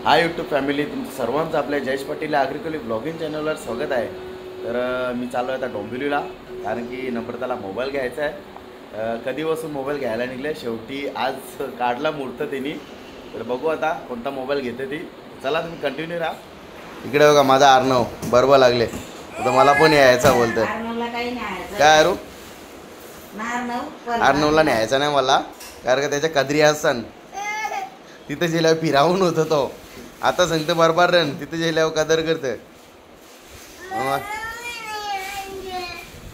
Hi YouTube family, तुमचं सर्वांचं आपल्या जयेश पाटील ॲग्रिकल्चर ब्लॉगिंग चॅनलवर स्वागत आहे. तर मी चाललो आहे आता डोंबिवलीला, कारण की नम्रताला मोबाईल घ्यायचा आहे. कधीपासून मोबाईल घ्यायला निघले, शेवटी आज काढला मुहूर्त त्यांनी. तर बघू आता कोणता मोबाईल घेते ती. चला तुम्ही कंटिन्यू राहा. इकडे बघा माझा अर्णव बरोबर लागले, आता मला पण यायचा बोलतोय. काय अरू अर्णवला न्यायचा नाही मला, कारण का त्याच्या कदरी असतान तिथं गेल्यावर फिरावून होतं तो. आता सांगतो बरोबर रन तिथे गेल्यावर कदर करत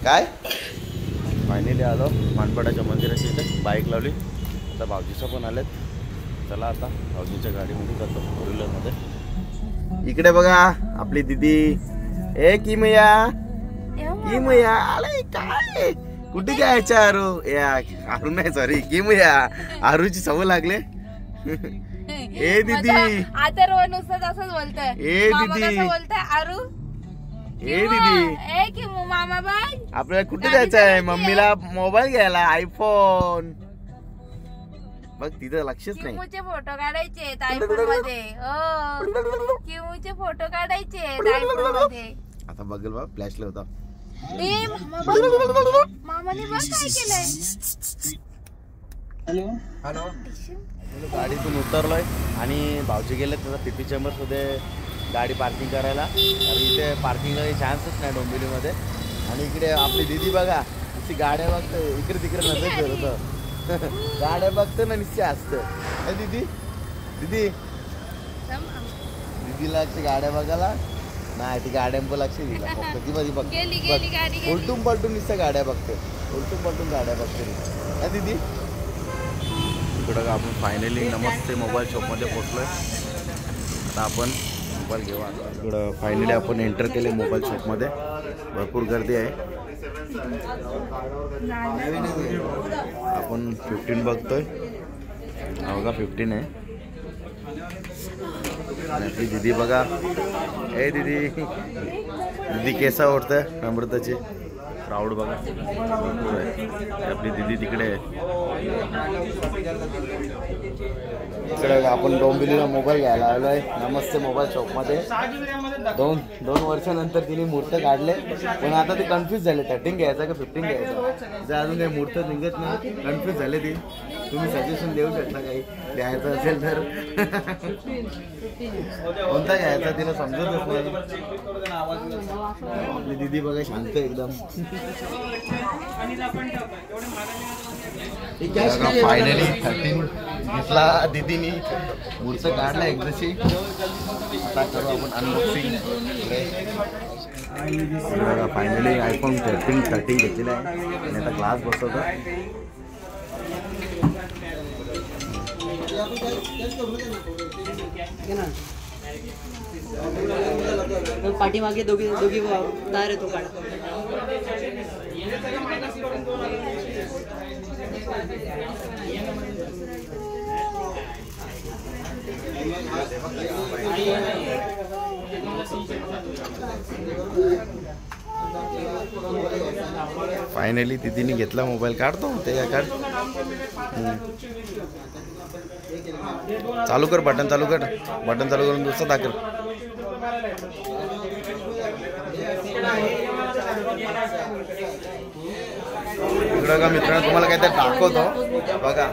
काय. फायनली आलो मानपाडाच्या मंदिराची, इथे बाईक लावली. आता भाऊजीचं पण आलेत. चला आता भाऊजीच्या गाडीमध्ये जातो, फोर व्हीलरमध्ये. इकडे बघा आपली दिदी. ए किमया किमया आले काय, कुठे जायचं आरू? या आरू नाही, सॉरी किमया. आरूची सवय लागले. ए दीदी आता रोहन असंच बोलतोय. ए दीदी बोलतोय आरू. ए दीदी ए की मामा बाय, आपल्याला कुठे जायचं आहे? मम्मीला मोबाईल घ्यायला, आयफोन. बघ तिथं लक्षच नाही. किमूचे फोटो काढायचे आयफोन मध्ये. हो किमूचे फोटो काढायचे आयफोन मध्ये. आता बघल बा फ्लॅश लावता. ए मामाने बघ काय केलंय. Hello hello. गाडीतून उतरलोय आणि भाऊजी गेले त्याचा पीपी चेंबर्स मध्ये गाडी पार्किंग करायला, कारण इथे पार्किंगला काही चान्सच नाही डोंबिवलीमध्ये. आणि इकडे आपली दिदी बघा, ती गाड्या बघतं, इकडे तिकडे नजर करत. गाड्या बघतं ना निश्चय असतं. दीदी दीदी दीदीला गाड्या बघायला नाही, ती गाड्यांवर लक्ष दिला फक्त. ती माझी बघ उलटून पलटून निश्चय गाड्या बघते, उलटून पलटून गाड्या बघते. दीदी इकडं आपण फायनली नमस्ते मोबाईल शॉपमध्ये पोचलोय. आता आपण मोबाईल घेऊ. इकडं फायनली आपण एंटर केले मोबाईल शॉपमध्ये. भरपूर गर्दी आहे. आपण 15 बघतोय. बघा 15 आहे. आपली दिदी बघा. ए दीदी दीदी केसा ओढतंय नम्रताची. प्राऊड बघा. आपली दिदी तिकडे आहे. इकडे आपण डोंबिवलीला मोबाईल घ्यायला आलो आहे नमस्ते मोबाईल शॉपमध्ये. दोन वर्षानंतर तिने मूर्त काढले, पण आता ते कन्फ्यूज झाले 13 घ्यायचा का 15 घ्यायचा. जर अजून काही मूर्त निघत नाही, कन्फ्यूज झाले ती. तुम्ही सजेशन देऊ शकता काही घ्यायचं असेल तर. कोणता घ्यायचा तिला समजतच नाही. आपली दिदी बघा शांत एकदम. फायनली 13 घेतला दिदीनी, मूर्त काढला एकदाची. आता करू आपण अनबॉक्सिंग. फायनली आयफोन 13 घेतलेला आहे आणि आता ग्लास बसवतो. पाठीमागे दोघी तयार आहे तो काढा. फायनली दिदीने घेतला मोबाईल. काढतो ते काढ. चालू कर, बटन चालू कर. बटन चालू करून दुसरं दाखल. इकडं का मित्रांनो तुम्हाला काहीतरी दाखवतो बघा.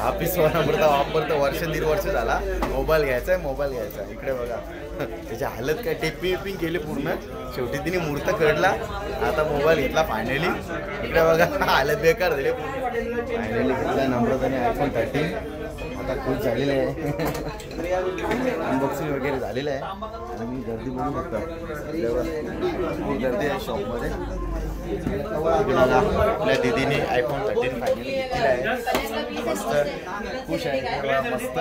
ऑफिसवर नम्रता वापरतो, दीड वर्ष झाला. मोबाईल घ्यायचा आहे, मोबाईल घ्यायचा आहे. इकडे बघा त्याची हालत काय, टेपिंग केली पूर्ण. शेवटी तिने मूर्त काढला, आता मोबाईल घेतला फायनली. इकडे बघा हालत बेकार झाली. फायनली घेतला नम्रताने आयफोन 13. आता खुश झालेलं आहे. अनबॉक्सिंग वगैरे झालेलं आहे. आणि मी गर्दी बघू शकता, खूप गर्दी आहे शॉपमध्ये. आपल्या दिदीने आयफोन 13 फायनली घेतलेला आहे. मस्त खुश आहे, मस्त.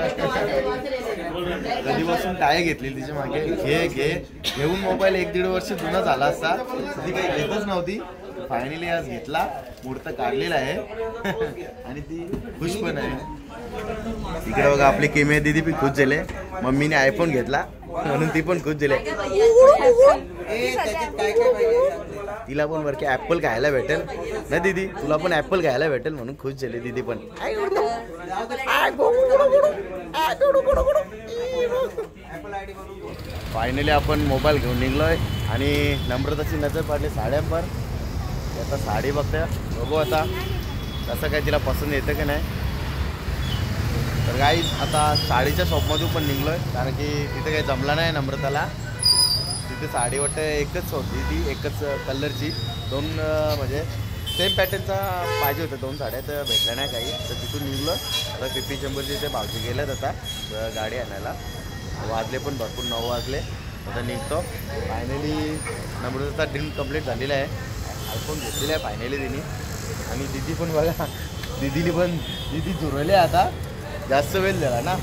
कधीपासून टाय घेतली तिच्या मागे, घेऊन मोबाईल 1-1.5 वर्ष जुना झाला असता, ती काही घेतच नव्हती. फायनली आज घेतला, मूर्त काढलेला आहे आणि ती खुश पण आहे. इकडे बघा आपली किमया दिदी पण खुश झाले. मम्मीने आयफोन घेतला म्हणून ती पण खुश झाली. तिला पण वरती ऍपल खायला भेटेल ना दीदी, तुला पण ऍपल खायला भेटेल म्हणून खुश झाली दीदी पण. फायनली आपण मोबाईल घेऊन निघलोय आणि नम्रताची नजर पडली साड्यांवर. आता साडी बघते, बघू आता कसं काय तिला पसंत येतं की नाही. तर काही आता साडीच्या शॉपमधून पण निघलोय कारण की तिथे काही जमला नाही नम्रताला. तिथे साडी वाटतं एकच होती, ती एकच कलरची. दोन म्हणजे सेम पॅटर्नचा पाहिजे होतं, 2 साड्या, तर भेटल्या नाही काही. तर तिथून निघलो. आता पिपी चंबरचे ते भावजी गेलेत आता गाडी आणायला. वाजले पण भरपूर, 9 वाजले. आता निघतो. फायनली नम्रताचा ड्रीम कंप्लीट झालेला आहे. आयफोन घेतलेला आहे फायनली तिने. आणि दिदी पण बघा, दिदी झुरवली आता. जास्त वेळ झाला ना.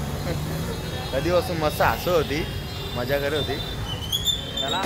कधीपासून मस्त हसत होती, मजा करत होती. चला